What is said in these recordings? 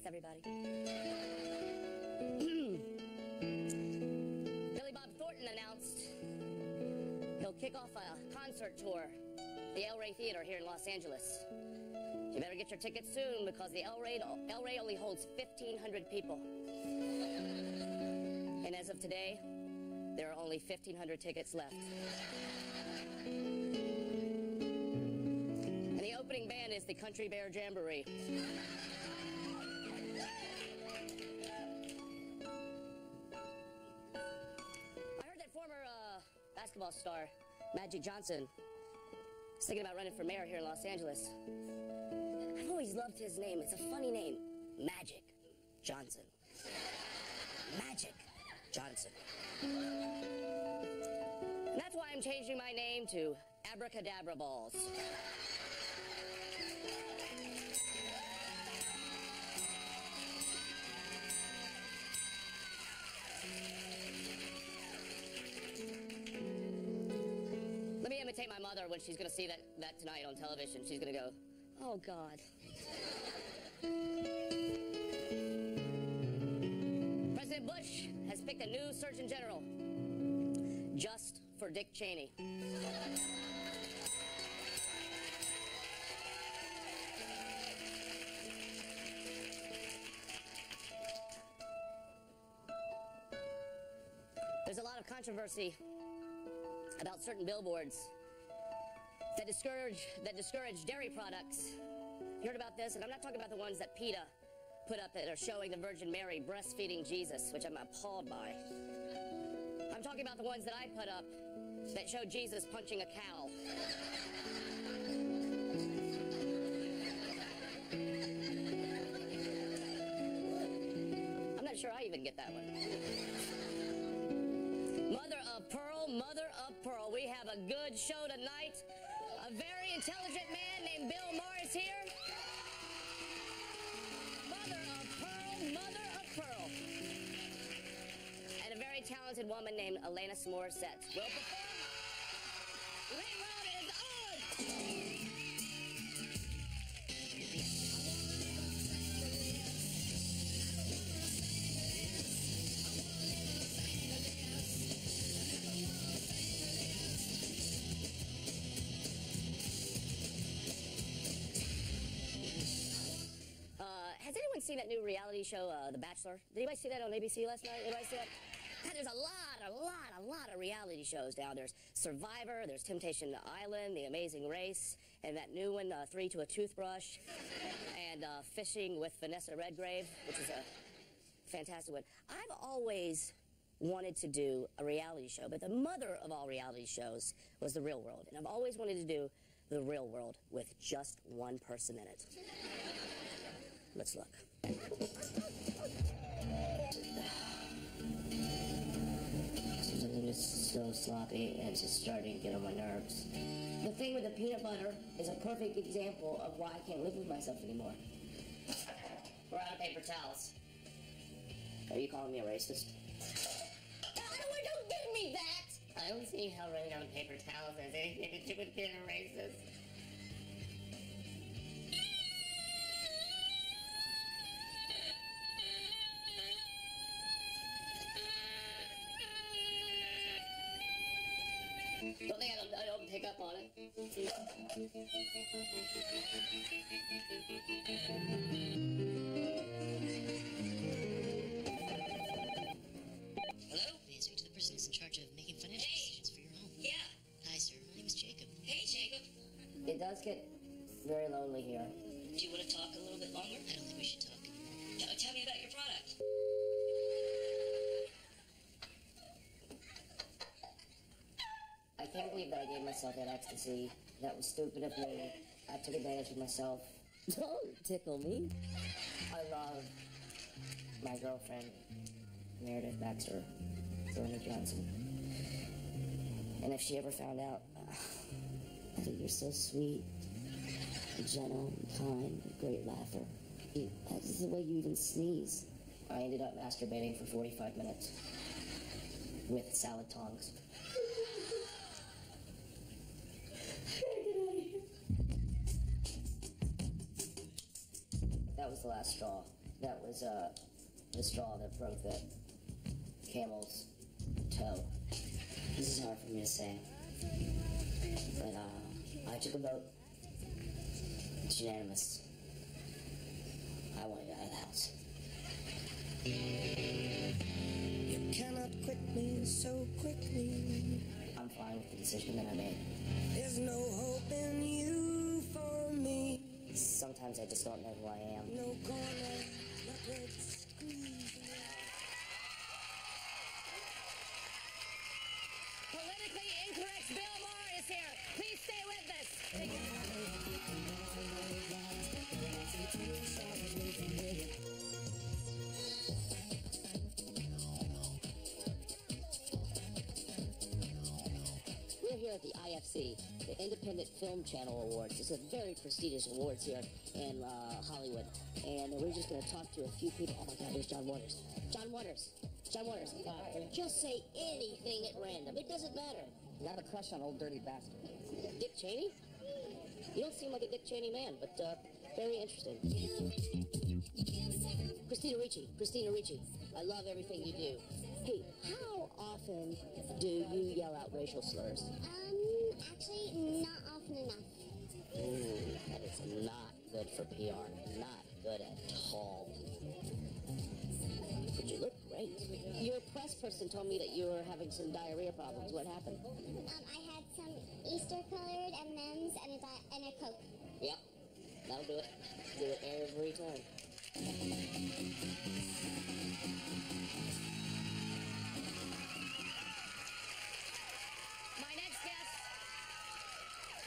Thanks, everybody. Billy Bob Thornton announced he'll kick off a concert tour at the El Rey Theater here in Los Angeles. You better get your tickets soon because the El Rey only holds 1,500 people. And as of today, there are only 1,500 tickets left. And the opening band is the Country Bear Jamboree. I heard that former basketball star, Magic Johnson, is thinking about running for mayor here in Los Angeles. I've always loved his name. It's a funny name. Magic Johnson. Magic Johnson. And that's why I'm changing my name to Abracadabra Balls. Let me imitate my mother when she's going to see that tonight on television. She's going to go, oh, God. President Bush has picked a new Surgeon General just for Dick Cheney. There's a lot of controversy about certain billboards that discourage dairy products. You heard about this? And I'm not talking about the ones that PETA put up that are showing the Virgin Mary breastfeeding Jesus, which I'm appalled by. I'm talking about the ones that I put up that show Jesus punching a cow. I'm not sure I even get that one. Mother of pearl, mother of pearl. We have a good show tonight. A very intelligent man named Bill Maher is here. Mother of pearl. And a very talented woman named Alanis Morissette will perform. Railroad is on! Has anyone seen that new reality show, The Bachelor? Did anybody see that on ABC last night? Anybody see that? God, there's a lot of reality shows now. There's Survivor, there's Temptation Island, The Amazing Race, and that new one, 3 to a Toothbrush, and Fishing with Vanessa Redgrave, which is a fantastic one. I've always wanted to do a reality show, but the mother of all reality shows was The Real World, and I've always wanted to do The Real World with just one person in it. Let's look. It's so sloppy and it's just starting to get on my nerves. The thing with the peanut butter is a perfect example of why I can't live with myself anymore. We're out of paper towels. Are you calling me a racist? Don't give me that! I don't see how running out of paper towels has anything to do with being a racist. Don't think I don't pick up on it. Hello? May I speak to the person who's in charge of making financial decisions for your home? Yeah. Hi, sir. My name is Jacob. Hey, Jacob. It does get very lonely here. Do you want to talk a little bit longer? I don't think we should talk anymore. Tell me about your product. I can't believe that I gave myself that ecstasy. That was stupid of me. I took advantage of myself. Don't tickle me. I love my girlfriend, Meredith Baxter, Thornton Johnson. And if she ever found out that you're so sweet, gentle, and kind, a great laugher, that's the way you even sneeze. I ended up masturbating for 45 minutes with salad tongs. That was the last straw. That was the straw that broke the camel's toe. This is hard for me to say, but I took a vote. It's unanimous. I want you out of the house. You cannot quit me so quickly. I'm fine with the decision that I made. There's no hope in you for me. Sometimes I just don't know who I am. No corner, let's squeeze. Politically incorrect Bill Maher is here. Please stay with us. We're here at the IFC, the Independent Film Channel Awards. It's a very prestigious awards here in Hollywood. And we're just going to talk to a few people. Oh my God, there's John Waters. John Waters. John Waters. Just say anything at random. It doesn't matter. You have a crush on old dirty bastard. Dick Cheney? You don't seem like a Dick Cheney man, but very interesting. Christina Ricci, I love everything you do. Hey, how often do you yell out racial slurs? Actually, not often enough. Ooh, that is not good for PR. Not good at all. But you look great. Your press person told me that you were having some diarrhea problems. What happened? I had some Easter-colored M&Ms and a Coke. Yep, that'll do it. Do it every time.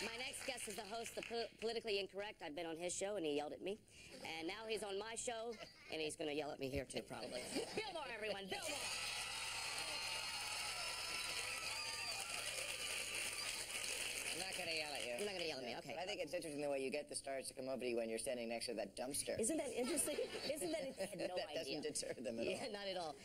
My next guest is the host of Politically Incorrect. I've been on his show, and he yelled at me. And now he's on my show, and he's going to yell at me here, too, probably. Bill Maher, everyone. Bill Maher. I'm not going to yell at you. You're not going to yell at me, okay. But I think it's interesting the way you get the stars to come over to you when you're standing next to that dumpster. Isn't that interesting? Isn't that? I had no that idea. doesn't deter them at all. Yeah, not at all.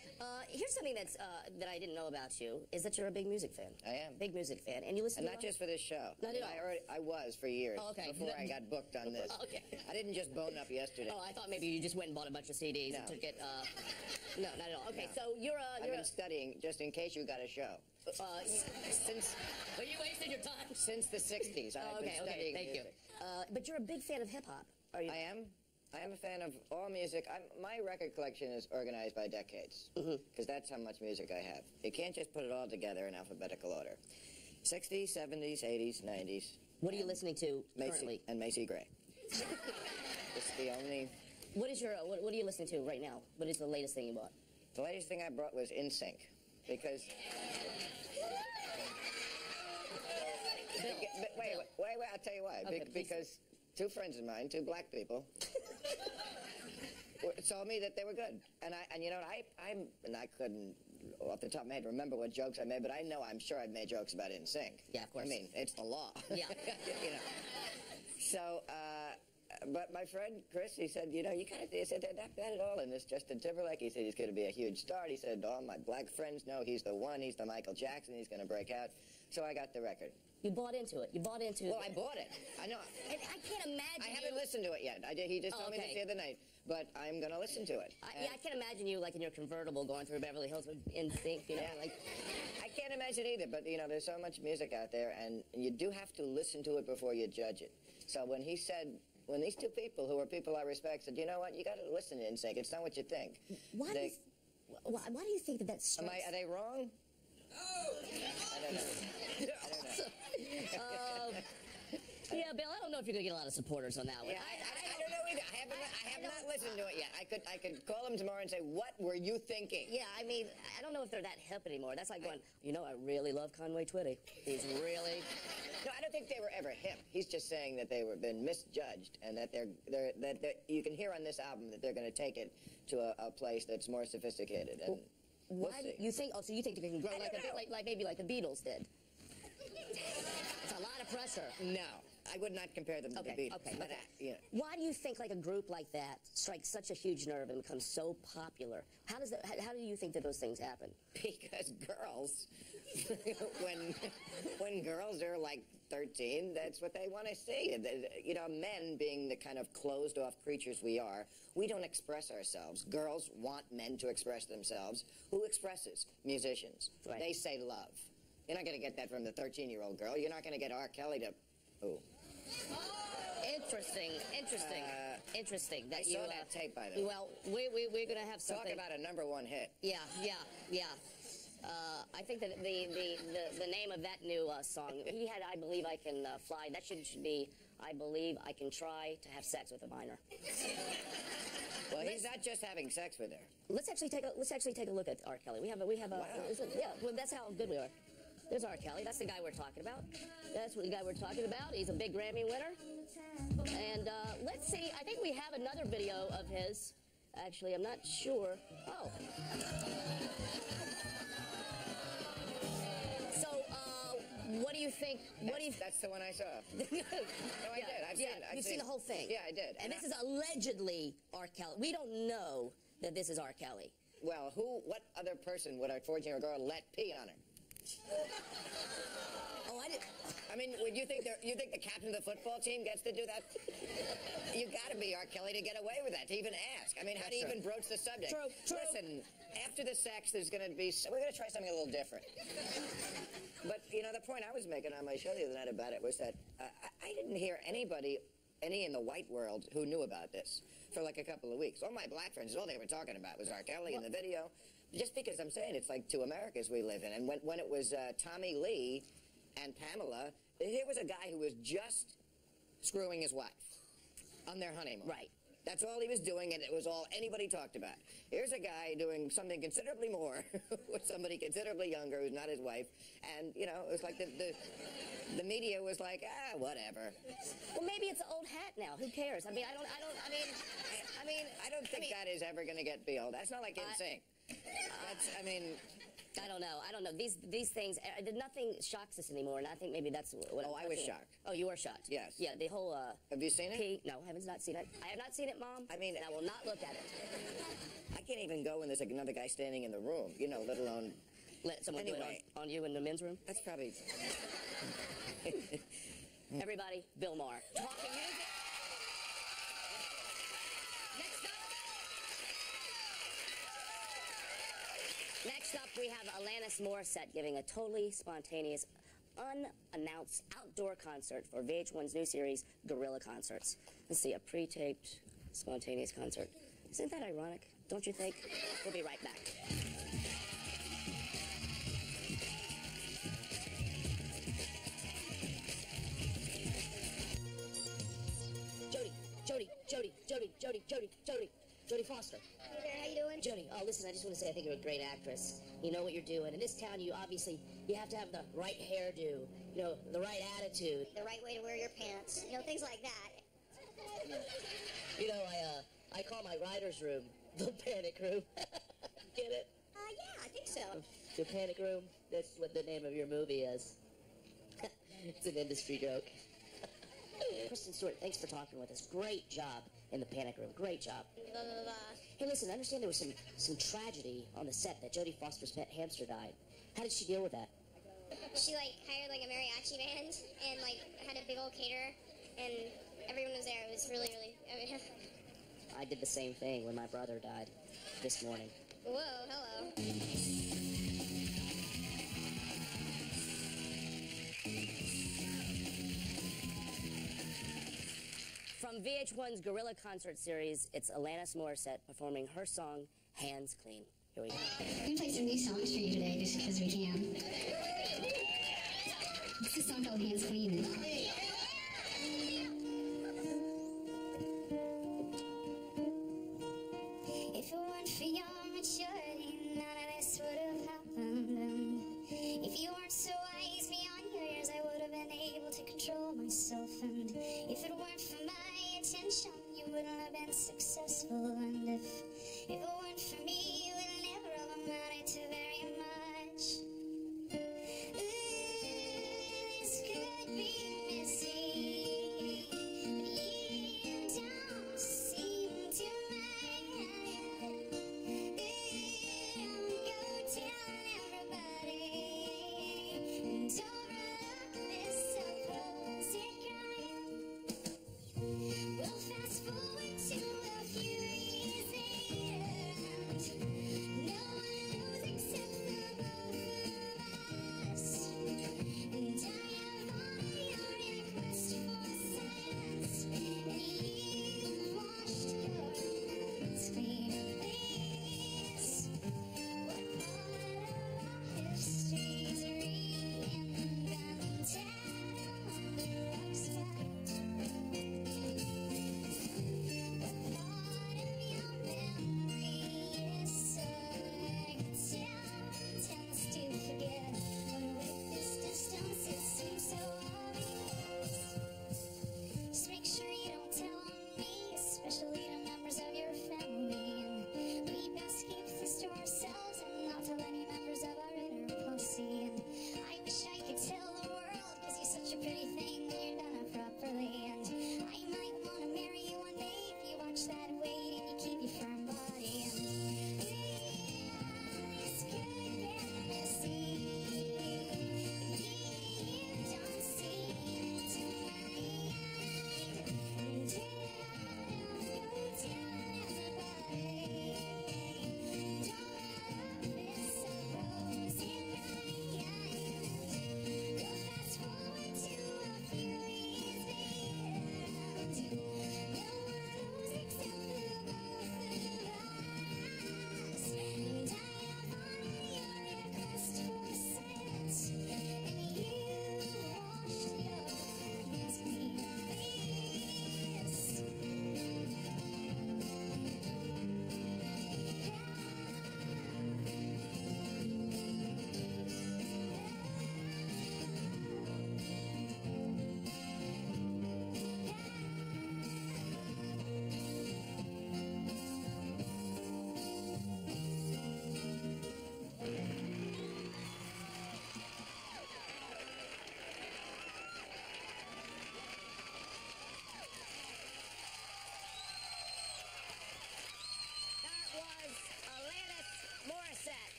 Here's something that I didn't know about you, is that you're a big music fan. I am. Big music fan. And you listen And to not just for this show. Not at all. I was for years. Oh, okay. Before I got booked on this. Okay. I didn't just bone up yesterday. Oh, I thought maybe you just went and bought a bunch of CDs and took it. No, not at all. Okay, No. so you're I've been studying just in case you got a show. Since Are you wasting your time? since the 60s, I've been studying thank music. you. But you're a big fan of hip-hop, are you? I am. I am a fan of all music. My record collection is organized by decades, because that's how much music I have. You can't just put it all together in alphabetical order. 60s, 70s, 80s, 90s. What are you listening to currently? Macy Gray. It's the only... What are you listening to right now? What is the latest thing you bought? The latest thing I brought was In Sync, because... Wait, I'll tell you why. Okay, because two friends of mine, two black people, told me that they were good. And you know, I couldn't, off the top of my head, remember what jokes I made, but I'm sure I've made jokes about In Sync. Yeah, of course. I mean, it's the law. Yeah. You know. So, but my friend Chris, he said, you know, he said, they're not bad at all in this Justin Timberlake. He said he's going to be a huge star. He said, all my black friends know he's the one. He's the Michael Jackson. He's going to break out. So I got the record. You bought into it. You bought into it. Well, I bought it. I know. And I can't imagine I haven't listened to it yet. He just told me this the other night. But I'm going to listen to it. Yeah, I can't imagine you, like, in your convertible going through Beverly Hills with In Sync, you know, like... I can't imagine either, but, you know, there's so much music out there, and you do have to listen to it before you judge it. So when he said... When these two people, who are people I respect, said, you know what, you got to listen to In Sync. It's not what you think. Why do you think that that's... Are they wrong? I don't know. Yeah, Bill, I don't know if you're going to get a lot of supporters on that one. Yeah, I don't know either. I have not listened to it yet. I could call them tomorrow and say, what were you thinking? Yeah, I mean, I don't know if they're that hip anymore. That's like going, you know, I really love Conway Twitty. He's really... No, I don't think they were ever hip. He's just saying that they were been misjudged, and that you can hear on this album that they're going to take it to a place that's more sophisticated. And why do you think? Oh, so you think they can grow like maybe like the Beatles did? It's a lot of pressure. No, I would not compare them to the Beatles. Okay. But, yeah. Why do you think like a group like that strikes such a huge nerve and becomes so popular? How do you think that those things happen? Because girls, when girls are like 13, that's what they want to see. You know, men being the kind of closed-off creatures we are, we don't express ourselves. Girls want men to express themselves. Who expresses? Musicians. Right. They say love. You're not going to get that from the 13-year-old girl. You're not going to get R. Kelly to... Ooh. Interesting. Interesting. I saw that tape, by the way. Well, we're going to have something. Talk about a #1 hit. Yeah. I think that the name of that new song, he had I Believe I Can Fly. That should be I Believe I Can Try to Have Sex with a Minor. Well, he's not just having sex with her. Let's actually take a look at R. Kelly. We have a Wow. Yeah, well, that's how good we are. There's R. Kelly. That's the guy we're talking about. That's the guy we're talking about. He's a big Grammy winner. And let's see. I think we have another video of his. Actually, I'm not sure. Oh. So, what do you think? That's the one I saw. No, I did. You've seen the whole thing. Yeah, I did. And this is allegedly R. Kelly. We don't know that this is R. Kelly. Well, what other person would a 14-year-old girl let pee on her? Oh, I didn't. I mean, would you think the captain of the football team gets to do that? You got to be R. Kelly to get away with that, to even ask. I mean, how do you even broach the subject? True. Listen, after the sex, we're going to try something a little different. But, you know, the point I was making on my show the other night about it was that I didn't hear any in the white world who knew about this for like a couple of weeks. All my black friends, all they were talking about was R. Kelly in the video. Just because I'm saying it's like two Americas we live in. And when it was Tommy Lee and Pamela, here was a guy who was just screwing his wife on their honeymoon. Right. That's all he was doing, and it was all anybody talked about. Here's a guy doing something considerably more with somebody considerably younger who's not his wife. And, you know, it was like the media was like, whatever. Well, maybe it's an old hat now. Who cares? I mean, I don't think that is ever going to get beyond. That's not like NSYNC. I don't know. These things, nothing shocks us anymore, and I think maybe that's what. Oh, I was shocked. Oh, you were shocked. Yes. Yeah, the whole. Have you seen it? No, I have not seen it. I have not seen it, Mom. I mean, and I will not look at it. I can't even go when there's another guy standing in the room. You know, let alone. Let someone do it on you in the men's room. That's probably. Everybody, Bill Maher. Talking music. Next up, we have Alanis Morissette giving a totally spontaneous, unannounced outdoor concert for VH1's new series, Gorilla Concerts. Let's see, a pre-taped, spontaneous concert. Isn't that ironic? Don't you think? We'll be right back. Jodie Foster. Hey there, how you doing? Jodie, oh, listen, I just want to say I think you're a great actress. You know what you're doing. In this town, you have to have the right hairdo, you know, the right attitude. The right way to wear your pants. You know, things like that. You know, I call my writer's room the panic room. Get it? Yeah, I think so. The panic room? That's what the name of your movie is. It's an industry joke. Kristen Stewart, thanks for talking with us. Great job in the panic room. Great job. Blah, blah, blah. Hey, listen, I understand there was some tragedy on the set that Jodie Foster's pet hamster died. How did she deal with that? She, hired, a mariachi band and, had a big old caterer, and everyone was there. It was really, really... I did the same thing when my brother died this morning. Whoa, hello. From VH1's Gorilla Concert Series, it's Alanis Morissette performing her song, Hands Clean. Here we go. We're going to play some new songs for you today just because we can. It's a song called Hands Clean. If it weren't for your maturity, none of this would have happened. If you weren't so wise beyond your years, I would have been able to control myself. And if it weren't for my attention, you wouldn't have been successful. And if it weren't for me, you would never have amounted to very much. Ooh, it's good.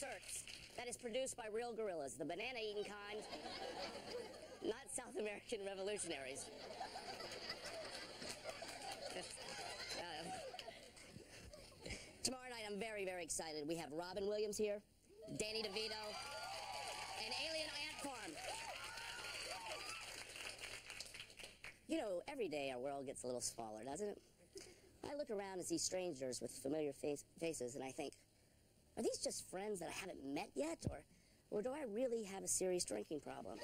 desserts that is produced by real gorillas, the banana-eating kind, not South American revolutionaries. Tomorrow night, I'm very, very excited. We have Robin Williams here, Danny DeVito, and Alien Ant Farm. You know, every day our world gets a little smaller, doesn't it? I look around and see strangers with familiar faces, and I think, are these just friends that I haven't met yet, or do I really have a serious drinking problem?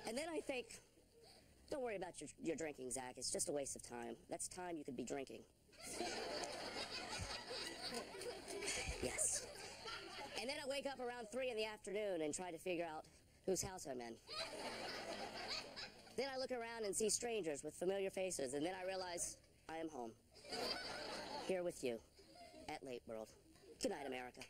And then I think, don't worry about your drinking, Zach. It's just a waste of time. That's time you could be drinking. Yes. And then I wake up around 3 in the afternoon and try to figure out whose house I'm in. Then I look around and see strangers with familiar faces, and then I realize I am home. Here with you at Late World. Good night, America.